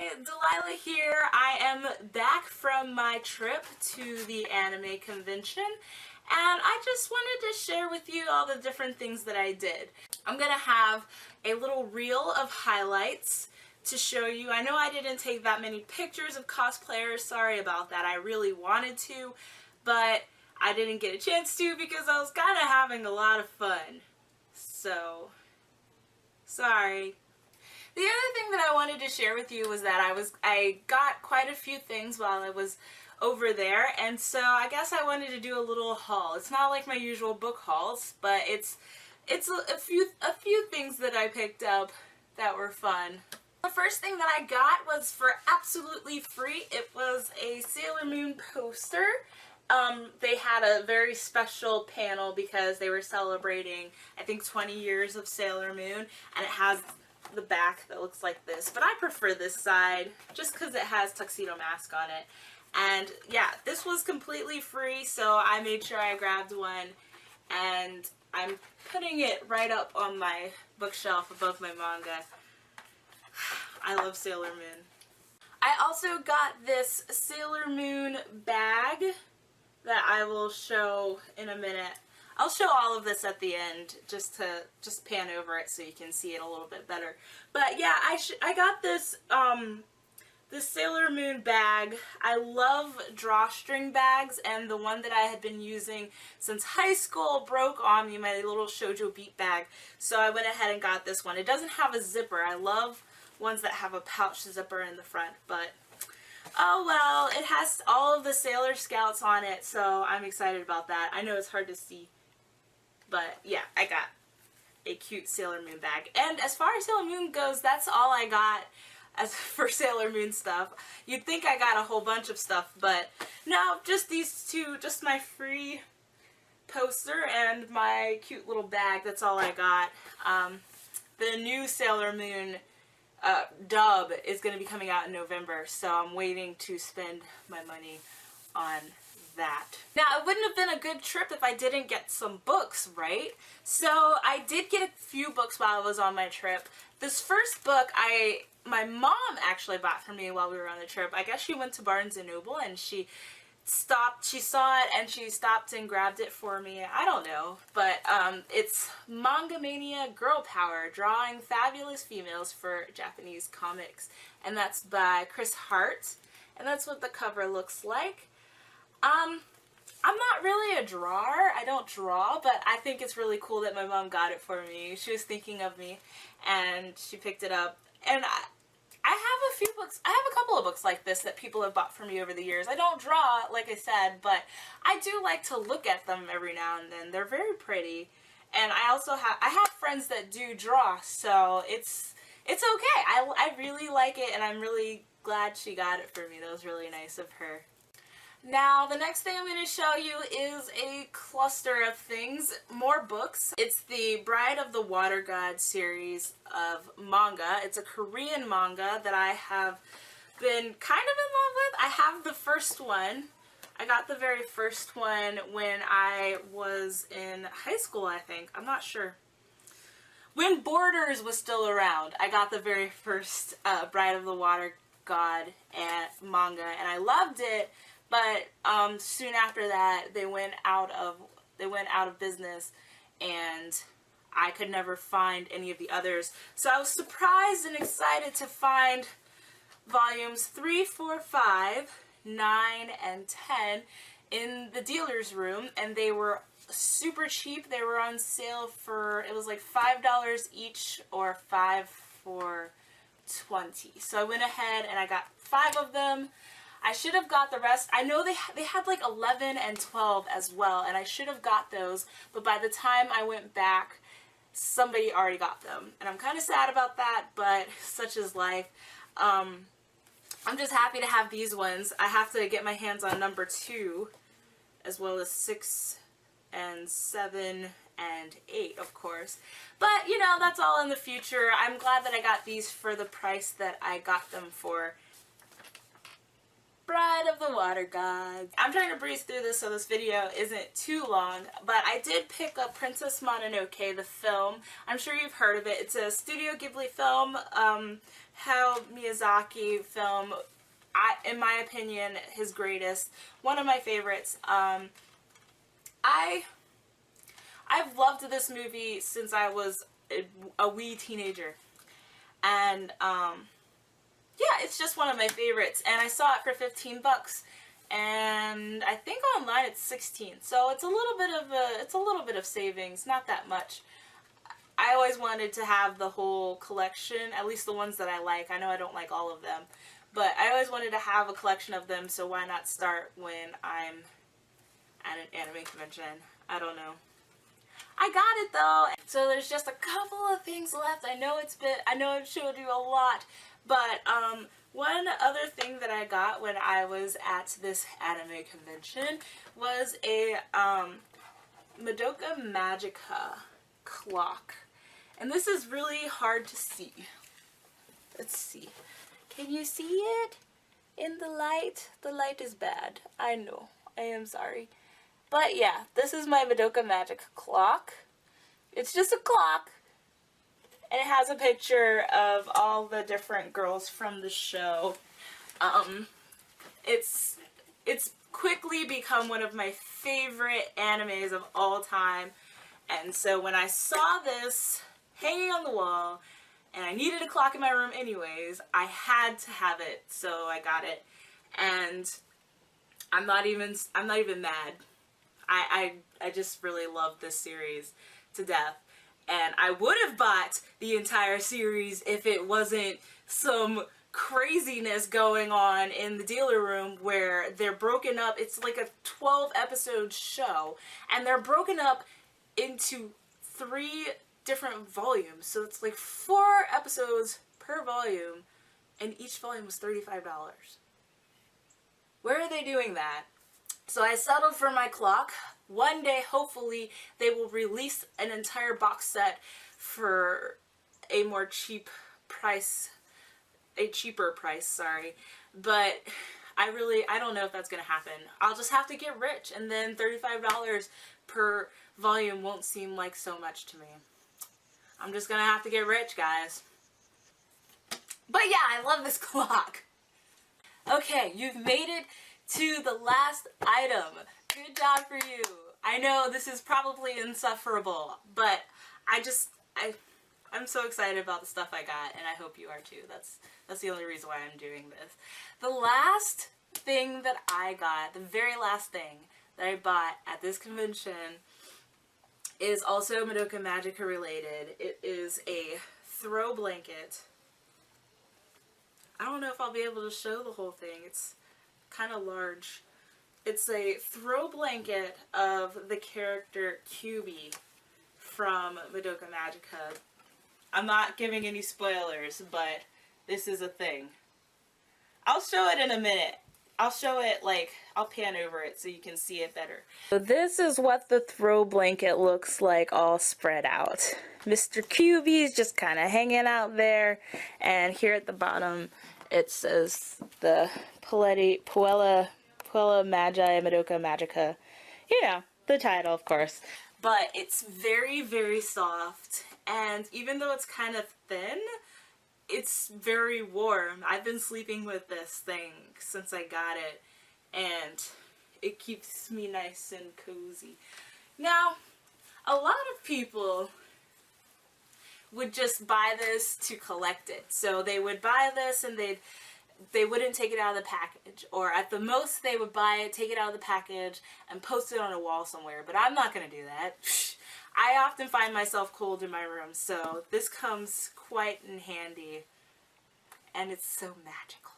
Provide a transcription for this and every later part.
Hi, Delilah here. I am back from my trip to the anime convention, and I just wanted to share with you all the different things that I did. I'm gonna have a little reel of highlights to show you. I know I didn't take that many pictures of cosplayers, sorry about that. I really wanted to, but I didn't get a chance to because I was kind of having a lot of fun. So, sorry. The other thing that I wanted to share with you was that I got quite a few things while I was over there, and so I guess I wanted to do a little haul. It's not like my usual book hauls, but it's a few things that I picked up that were fun. The first thing that I got was for absolutely free. It was a Sailor Moon poster. They had a very special panel because they were celebrating, I think, 20 years of Sailor Moon, and it has the back that looks like this, but I prefer this side just because it has Tuxedo Mask on it. And yeah, this was completely free, so I made sure I grabbed one, and I'm putting it right up on my bookshelf above my manga. I love Sailor Moon. I also got this Sailor Moon bag that I will show in a minute. I'll show all of this at the end just pan over it so you can see it a little bit better. But yeah, I got this this Sailor Moon bag. I love drawstring bags, and the one that I had been using since high school broke on me, my little shoujo beat bag. So I went ahead and got this one. It doesn't have a zipper. I love ones that have a pouch zipper in the front, but oh well, it has all of the Sailor Scouts on it, so I'm excited about that. I know it's hard to see, but yeah, I got a cute Sailor Moon bag. And as far as Sailor Moon goes, that's all I got as for Sailor Moon stuff. You'd think I got a whole bunch of stuff, but no, just these two, just my free poster and my cute little bag. That's all I got. The new Sailor Moon dub is going to be coming out in November, so I'm waiting to spend my money on that. Now, it wouldn't have been a good trip if I didn't get some books, right? So I did get a few books while I was on my trip. This first book my mom actually bought for me while we were on the trip. I guess she went to Barnes & Noble and she saw it and she stopped and grabbed it for me. I don't know, but it's Manga Mania Girl Power, Drawing Fabulous Females for Japanese Comics, and that's by Chris Hart, and that's what the cover looks like. I'm not really a drawer. I don't draw, but I think it's really cool that my mom got it for me. She was thinking of me, and she picked it up, and I have a few books. I have a couple of books like this that people have bought for me over the years. I don't draw, like I said, but I do like to look at them every now and then. They're very pretty, and I also have friends that do draw, so it's okay. I really like it, and I'm really glad she got it for me. That was really nice of her. Now, the next thing I'm going to show you is a cluster of things, more books. It's the Bride of the Water God series of manga. It's a Korean manga that I have been kind of in love with. I have the first one. I got the very first one when I was in high school, I think. I'm not sure. When Borders was still around, I got the very first Bride of the Water God manga, and I loved it. But soon after that, they went out of business, and I could never find any of the others. So I was surprised and excited to find volumes 3, 4, 5, 9, and 10 in the dealer's room, and they were super cheap. They were on sale for, it was like $5 each or 5 for $20. So I went ahead and I got 5 of them. I should have got the rest. I know they had like 11 and 12 as well, and I should have got those, but by the time I went back, somebody already got them. And I'm kind of sad about that, but such is life. I'm just happy to have these ones. I have to get my hands on number 2, as well as 6 and 7 and 8, of course. But, you know, that's all in the future. I'm glad that I got these for the price that I got them for. Bride of the Water Gods. I'm trying to breeze through this so this video isn't too long, but I did pick up Princess Mononoke, the film. I'm sure you've heard of it. It's a Studio Ghibli film, Hayao Miyazaki film. In my opinion, his greatest. One of my favorites. I've loved this movie since I was a wee teenager. And, yeah, it's just one of my favorites, and I saw it for 15 bucks, and I think online it's 16, so it's a little bit of savings, not that much. I always wanted to have the whole collection, at least the ones that I like. I know I don't like all of them, but I always wanted to have a collection of them, so why not start when I'm at an anime convention? I don't know. I got it though! So there's just a couple of things left. I know I've showed you a lot. But, one other thing that I got when I was at this anime convention was a, Madoka Magica clock. And this is really hard to see. Let's see. Can you see it in the light? The light is bad. I know. I am sorry. But yeah, this is my Madoka Magica clock. It's just a clock. And it has a picture of all the different girls from the show. It's quickly become one of my favorite animes of all time. And so when I saw this hanging on the wall, and I needed a clock in my room anyways, I had to have it, so I got it. And I'm not even mad. I just really love this series to death. And I would have bought the entire series if it wasn't some craziness going on in the dealer room where they're broken up. It's like a 12-episode show, and they're broken up into 3 different volumes. So it's like 4 episodes per volume, and each volume was $35. Where are they doing that? So I settled for my clock. One day, hopefully, they will release an entire box set for a cheaper price, sorry. But I don't know if that's gonna happen. I'll just have to get rich, and then $35 per volume won't seem like so much to me. I'm just gonna have to get rich, guys. But yeah, I love this clock. Okay, you've made it to the last item. Good job for you. I know this is probably insufferable, but I'm so excited about the stuff I got, and I hope you are too. That's the only reason why I'm doing this. The last thing that I got, the very last thing that I bought at this convention is also Madoka Magica related. It is a throw blanket. I don't know if I'll be able to show the whole thing. It's kind of large. It's a throw blanket of the character Kyuubi from Madoka Magica. I'm not giving any spoilers, but this is a thing. I'll show it in a minute. I'll show it, I'll pan over it so you can see it better. So this is what the throw blanket looks like all spread out. Mr. Kyuubi is just kind of hanging out there, and here at the bottom it says the Puella Magi Madoka Magica. You know, the title, of course. But it's very, very soft, and even though it's kind of thin, it's very warm. I've been sleeping with this thing since I got it, and it keeps me nice and cozy. Now, a lot of people would just buy this to collect it. So they would buy this and they wouldn't take it out of the package, or at the most they would buy it, take it out of the package, and post it on a wall somewhere. But I'm not going to do that. I often find myself cold in my room, so this comes quite in handy, and it's so magical.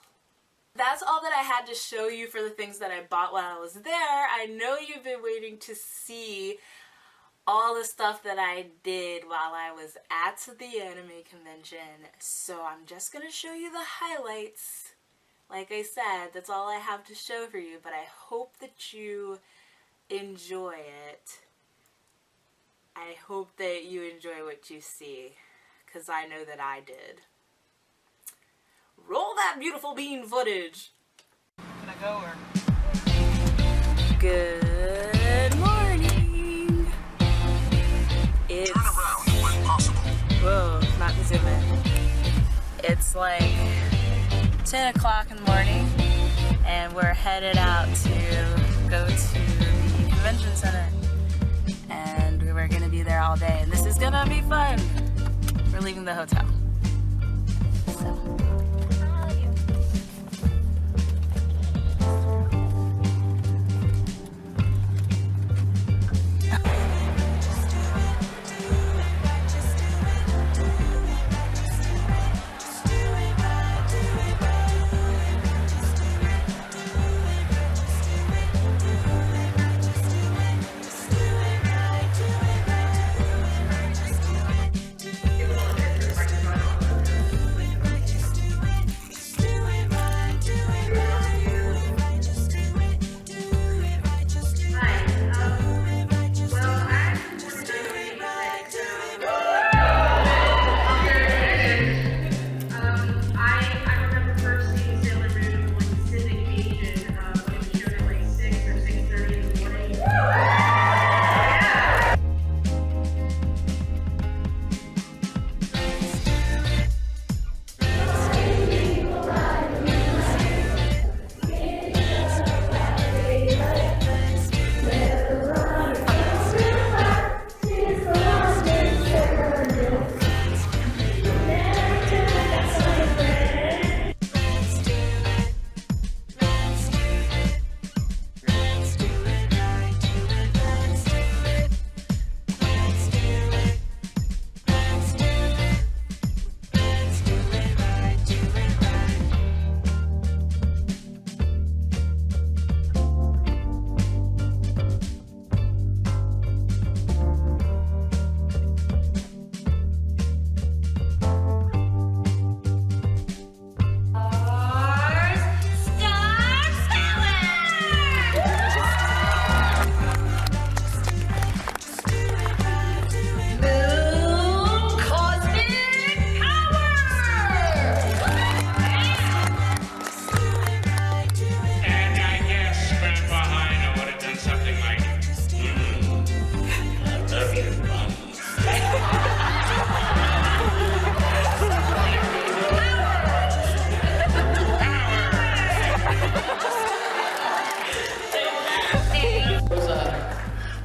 That's all that I had to show you for the things that I bought while I was there. I know you've been waiting to see all the stuff that I did while I was at the anime convention, so I'm just going to show you the highlights. Like I said, that's all I have to show for you, but I hope that you enjoy it. I hope that you enjoy what you see, because I know that I did. Roll that beautiful bean footage! Can I go or? Good morning. It's... Turn around when possible. Whoa, not to zoom in. It's like 10 o'clock in the morning, and we're headed out to go to the convention center. And we're gonna be there all day, and this is gonna be fun. We're leaving the hotel. So.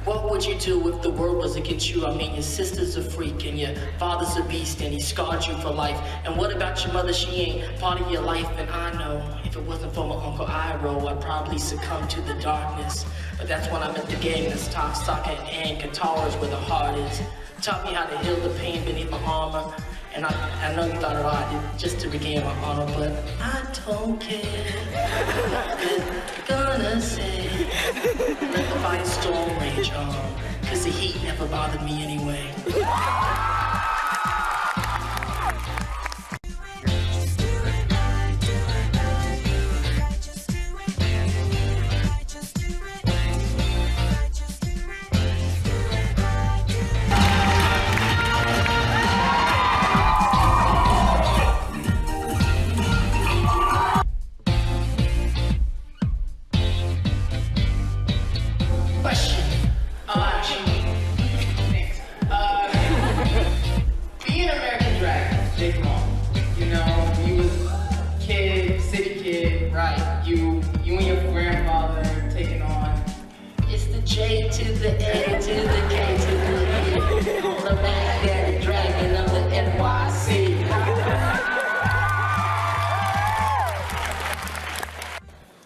What would you do if the world was against you? I mean, your sister's a freak and your father's a beast and he scarred you for life. And what about your mother? She ain't part of your life. And I know if it wasn't for my Uncle Iroh, I'd probably succumb to the darkness. But that's when I met the gang that's top socket and guitars where the heart is. Taught me how to heal the pain beneath my armor. And I know you thought it I did just to regain my honor, but I don't care. What they're gonna say. Let the firestorm rage on, cause the heat never bothered me anyway. Being an American Dragon, big mom. You know, you was kid, city kid, right? You and your grandfather taking on. It's the J to the A to the K to the E. The Baghdad Dragon of the NYC.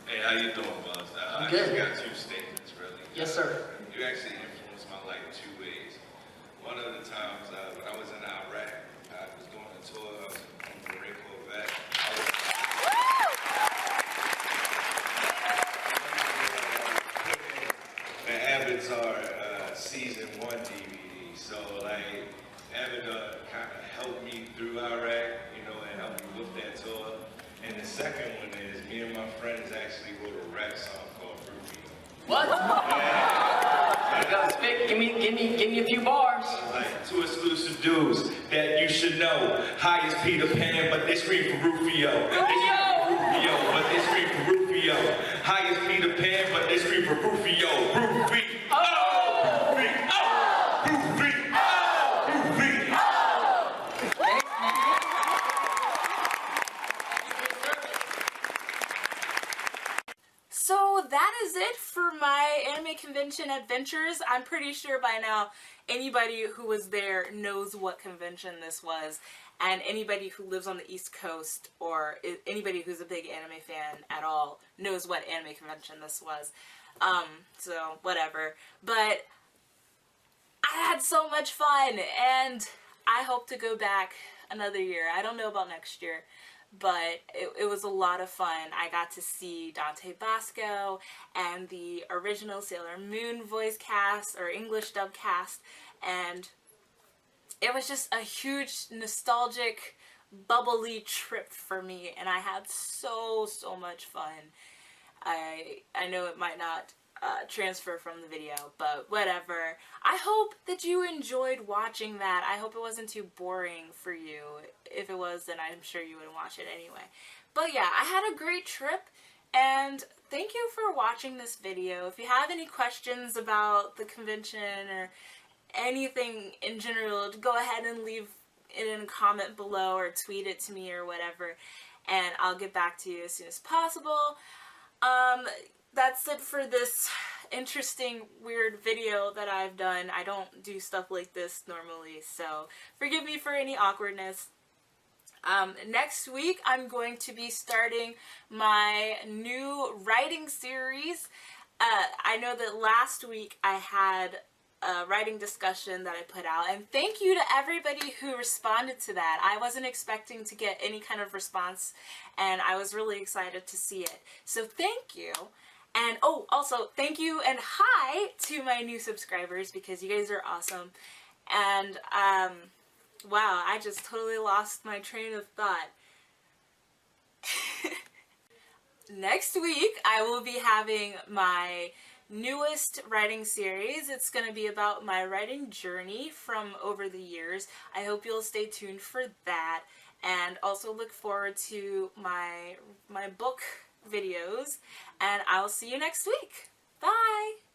Hey, how you doing, Buzz? I Good. just got two statements, really. Yes, sir. You actually influenced my life in two ways. One of the times when I was in Iraq, I was doing a tour, I was on the Marine Corps vet. The Avatar season 1 DVD. So, like, Avatar kind of helped me through Iraq, you know, and helped me with that tour. And the second one is me and my friends actually wrote a rap song called Rufio. What? Give me a few bars. Like two exclusive dudes that you should know. High as Peter Pan, but they scream for Rufio. They scream for Rufio, but they scream for Rufio. that is it for my anime convention adventures. I'm pretty sure by now anybody who was there knows what convention this was, and anybody who lives on the East Coast or anybody who's a big anime fan at all knows what anime convention this was. So whatever. But I had so much fun, and I hope to go back another year. I don't know about next year, but it was a lot of fun. I got to see Dante Basco and the original Sailor Moon voice cast, or English dub cast, and it was just a huge nostalgic, bubbly trip for me, and I had so much fun. I know it might not transfer from the video, but whatever. I hope that you enjoyed watching that. I hope it wasn't too boring for you. If it was, then I'm sure you would watch it anyway. But yeah, I had a great trip, and thank you for watching this video. If you have any questions about the convention or anything in general, go ahead and leave it in a comment below or tweet it to me or whatever, and I'll get back to you as soon as possible. That's it for this interesting, weird video that I've done. I don't do stuff like this normally, so forgive me for any awkwardness. Next week, I'm going to be starting my new writing series. I know that last week I had a writing discussion that I put out, and thank you to everybody who responded to that. I wasn't expecting to get any kind of response, and I was really excited to see it. So thank you. And oh, also thank you and hi to my new subscribers, because you guys are awesome. And wow, I just totally lost my train of thought. Next week I will be having my newest writing series. It's going to be about my writing journey from over the years. I hope you'll stay tuned for that, and also look forward to my book videos, and I'll see you next week. Bye!